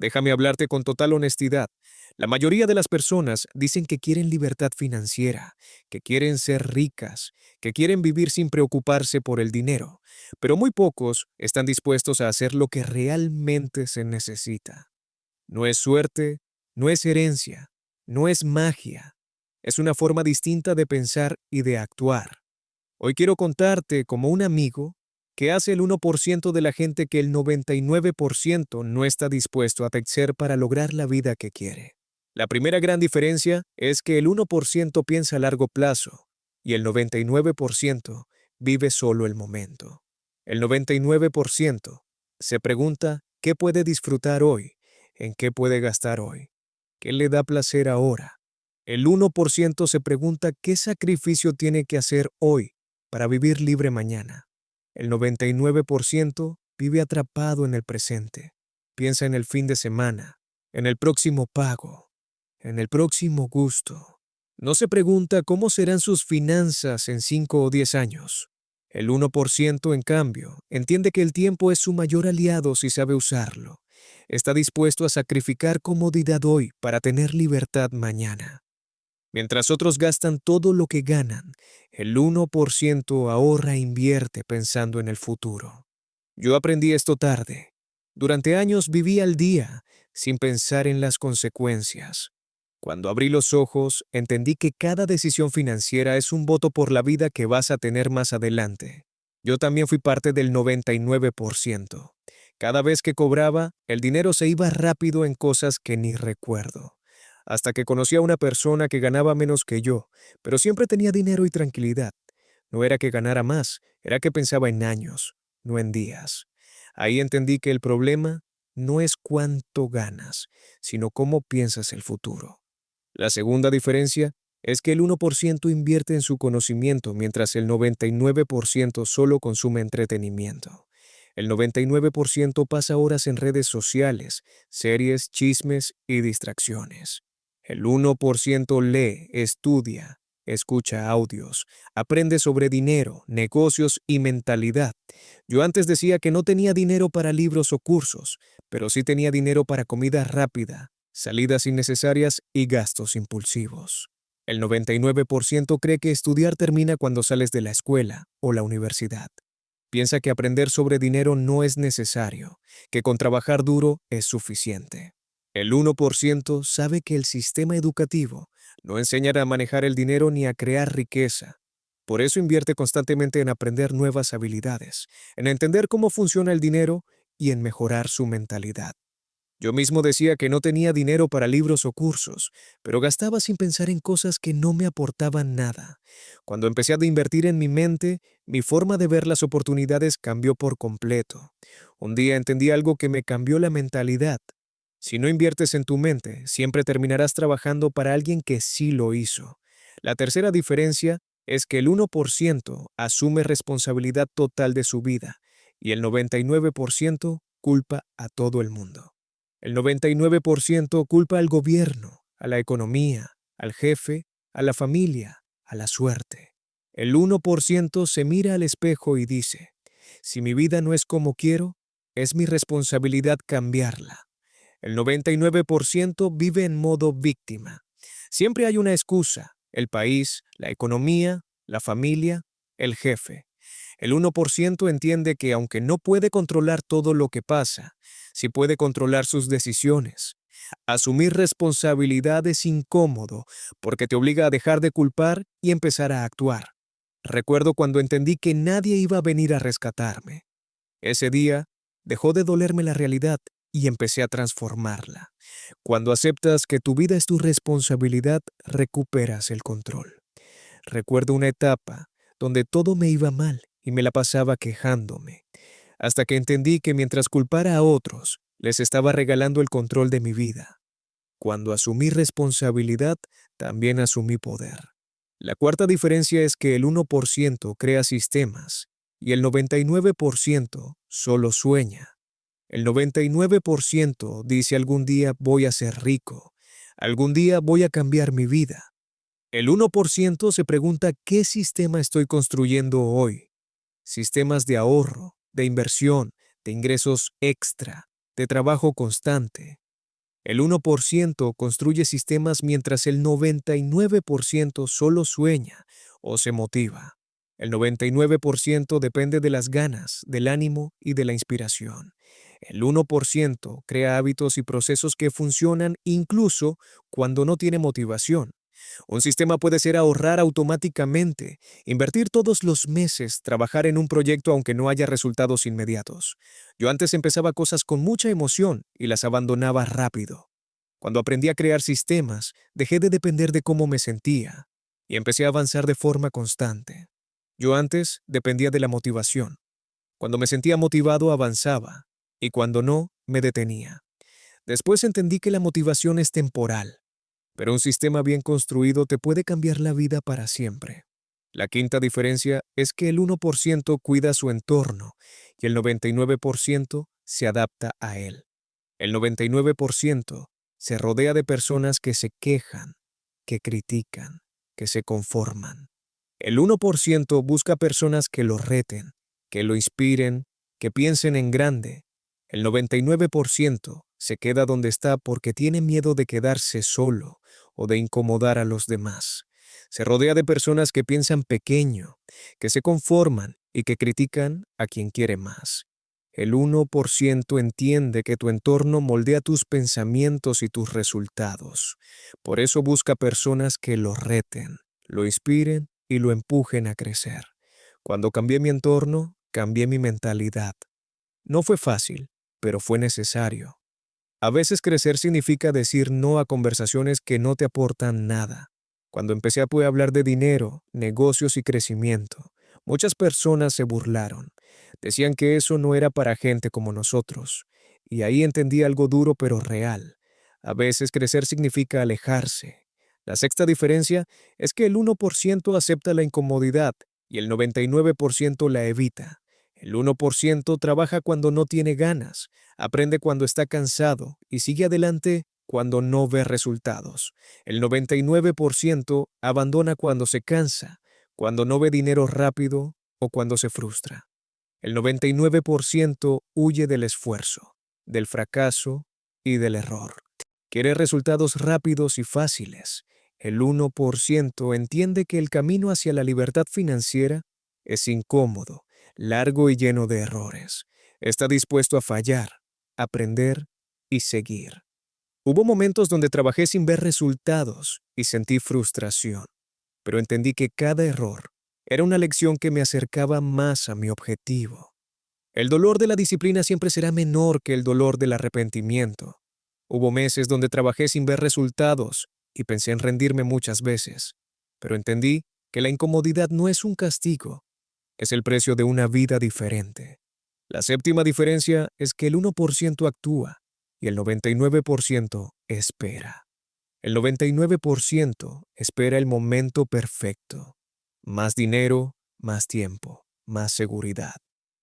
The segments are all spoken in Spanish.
Déjame hablarte con total honestidad. La mayoría de las personas dicen que quieren libertad financiera, que quieren ser ricas, que quieren vivir sin preocuparse por el dinero, pero muy pocos están dispuestos a hacer lo que realmente se necesita. No es suerte, no es herencia, no es magia. Es una forma distinta de pensar y de actuar. Hoy quiero contarte, como un amigo, que hace el 1% de la gente que el 99% no está dispuesto a hacer para lograr la vida que quiere. La primera gran diferencia es que el 1% piensa a largo plazo y el 99% vive solo el momento. El 99% se pregunta qué puede disfrutar hoy, en qué puede gastar hoy, qué le da placer ahora. El 1% se pregunta qué sacrificio tiene que hacer hoy para vivir libre mañana. El 99% vive atrapado en el presente. Piensa en el fin de semana, en el próximo pago, en el próximo gusto. No se pregunta cómo serán sus finanzas en 5 o 10 años. El 1%, en cambio, entiende que el tiempo es su mayor aliado si sabe usarlo. Está dispuesto a sacrificar comodidad hoy para tener libertad mañana. Mientras otros gastan todo lo que ganan, el 1% ahorra e invierte pensando en el futuro. Yo aprendí esto tarde. Durante años viví al día, sin pensar en las consecuencias. Cuando abrí los ojos, entendí que cada decisión financiera es un voto por la vida que vas a tener más adelante. Yo también fui parte del 99%. Cada vez que cobraba, el dinero se iba rápido en cosas que ni recuerdo. Hasta que conocí a una persona que ganaba menos que yo, pero siempre tenía dinero y tranquilidad. No era que ganara más, era que pensaba en años, no en días. Ahí entendí que el problema no es cuánto ganas, sino cómo piensas el futuro. La segunda diferencia es que el 1% invierte en su conocimiento mientras el 99% solo consume entretenimiento. El 99% pasa horas en redes sociales, series, chismes y distracciones. El 1% lee, estudia, escucha audios, aprende sobre dinero, negocios y mentalidad. Yo antes decía que no tenía dinero para libros o cursos, pero sí tenía dinero para comida rápida, salidas innecesarias y gastos impulsivos. El 99% cree que estudiar termina cuando sales de la escuela o la universidad. Piensa que aprender sobre dinero no es necesario, que con trabajar duro es suficiente. El 1% sabe que el sistema educativo no enseñará a manejar el dinero ni a crear riqueza. Por eso invierte constantemente en aprender nuevas habilidades, en entender cómo funciona el dinero y en mejorar su mentalidad. Yo mismo decía que no tenía dinero para libros o cursos, pero gastaba sin pensar en cosas que no me aportaban nada. Cuando empecé a invertir en mi mente, mi forma de ver las oportunidades cambió por completo. Un día entendí algo que me cambió la mentalidad. Si no inviertes en tu mente, siempre terminarás trabajando para alguien que sí lo hizo. La tercera diferencia es que el 1% asume responsabilidad total de su vida y el 99% culpa a todo el mundo. El 99% culpa al gobierno, a la economía, al jefe, a la familia, a la suerte. El 1% se mira al espejo y dice, si mi vida no es como quiero, es mi responsabilidad cambiarla. El 99% vive en modo víctima. Siempre hay una excusa, el país, la economía, la familia, el jefe. El 1% entiende que aunque no puede controlar todo lo que pasa, sí puede controlar sus decisiones. Asumir responsabilidad es incómodo porque te obliga a dejar de culpar y empezar a actuar. Recuerdo cuando entendí que nadie iba a venir a rescatarme. Ese día dejó de dolerme la realidad y empecé a transformarla. Cuando aceptas que tu vida es tu responsabilidad, recuperas el control. Recuerdo una etapa donde todo me iba mal y me la pasaba quejándome, hasta que entendí que mientras culpara a otros, les estaba regalando el control de mi vida. Cuando asumí responsabilidad, también asumí poder. La cuarta diferencia es que el 1% crea sistemas y el 99% solo sueña. El 99% dice algún día voy a ser rico, algún día voy a cambiar mi vida. El 1% se pregunta qué sistema estoy construyendo hoy. Sistemas de ahorro, de inversión, de ingresos extra, de trabajo constante. El 1% construye sistemas mientras el 99% solo sueña o se motiva. El 99% depende de las ganas, del ánimo y de la inspiración. El 1% crea hábitos y procesos que funcionan incluso cuando no tiene motivación. Un sistema puede ser ahorrar automáticamente, invertir todos los meses, trabajar en un proyecto aunque no haya resultados inmediatos. Yo antes empezaba cosas con mucha emoción y las abandonaba rápido. Cuando aprendí a crear sistemas, dejé de depender de cómo me sentía y empecé a avanzar de forma constante. Yo antes dependía de la motivación. Cuando me sentía motivado avanzaba y cuando no, me detenía. Después entendí que la motivación es temporal, pero un sistema bien construido te puede cambiar la vida para siempre. La quinta diferencia es que el 1% cuida su entorno y el 99% se adapta a él. El 99% se rodea de personas que se quejan, que critican, que se conforman. El 1% busca personas que lo reten, que lo inspiren, que piensen en grande. El 99% se queda donde está porque tiene miedo de quedarse solo o de incomodar a los demás. Se rodea de personas que piensan pequeño, que se conforman y que critican a quien quiere más. El 1% entiende que tu entorno moldea tus pensamientos y tus resultados. Por eso busca personas que lo reten, lo inspiren y lo empujen a crecer. Cuando cambié mi entorno, cambié mi mentalidad. No fue fácil, pero fue necesario. A veces crecer significa decir no a conversaciones que no te aportan nada. Cuando empecé a poder hablar de dinero, negocios y crecimiento, muchas personas se burlaron. Decían que eso no era para gente como nosotros. Y ahí entendí algo duro pero real. A veces crecer significa alejarse. La sexta diferencia es que el 1% acepta la incomodidad y el 99% la evita. El 1% trabaja cuando no tiene ganas, aprende cuando está cansado y sigue adelante cuando no ve resultados. El 99% abandona cuando se cansa, cuando no ve dinero rápido o cuando se frustra. El 99% huye del esfuerzo, del fracaso y del error. Quiere resultados rápidos y fáciles. El 1% entiende que el camino hacia la libertad financiera es incómodo, largo y lleno de errores. Está dispuesto a fallar, aprender y seguir. Hubo momentos donde trabajé sin ver resultados y sentí frustración, pero entendí que cada error era una lección que me acercaba más a mi objetivo. El dolor de la disciplina siempre será menor que el dolor del arrepentimiento. Hubo meses donde trabajé sin ver resultados y pensé en rendirme muchas veces, pero entendí que la incomodidad no es un castigo, es el precio de una vida diferente. La séptima diferencia es que el 1% actúa y el 99% espera. El 99% espera el momento perfecto. Más dinero, más tiempo, más seguridad.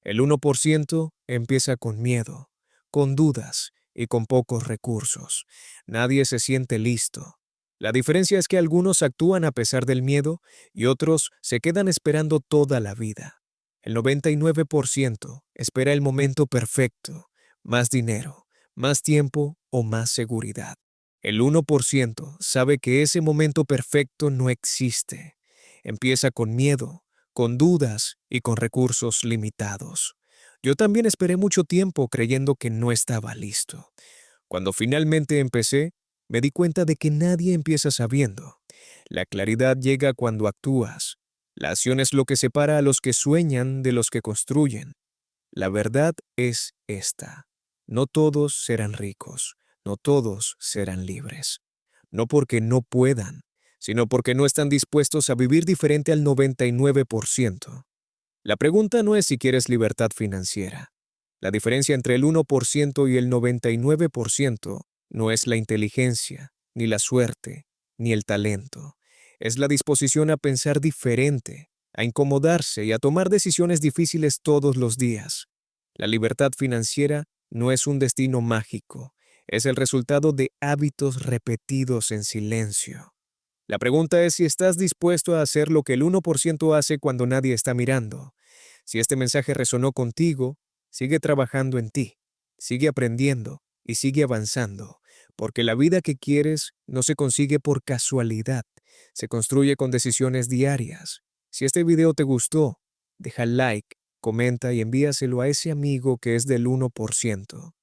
El 1% empieza con miedo, con dudas y con pocos recursos. Nadie se siente listo. La diferencia es que algunos actúan a pesar del miedo y otros se quedan esperando toda la vida. El 99% espera el momento perfecto, más dinero, más tiempo o más seguridad. El 1% sabe que ese momento perfecto no existe. Empieza con miedo, con dudas y con recursos limitados. Yo también esperé mucho tiempo creyendo que no estaba listo. Cuando finalmente empecé, me di cuenta de que nadie empieza sabiendo. La claridad llega cuando actúas. La acción es lo que separa a los que sueñan de los que construyen. La verdad es esta: no todos serán ricos, no todos serán libres. No porque no puedan, sino porque no están dispuestos a vivir diferente al 99%. La pregunta no es si quieres libertad financiera. La diferencia entre el 1% y el 99% no es la inteligencia, ni la suerte, ni el talento. Es la disposición a pensar diferente, a incomodarse y a tomar decisiones difíciles todos los días. La libertad financiera no es un destino mágico, es el resultado de hábitos repetidos en silencio. La pregunta es si estás dispuesto a hacer lo que el 1% hace cuando nadie está mirando. Si este mensaje resonó contigo, sigue trabajando en ti, sigue aprendiendo y sigue avanzando, porque la vida que quieres no se consigue por casualidad, se construye con decisiones diarias. Si este video te gustó, deja like, comenta y envíaselo a ese amigo que es del 1%.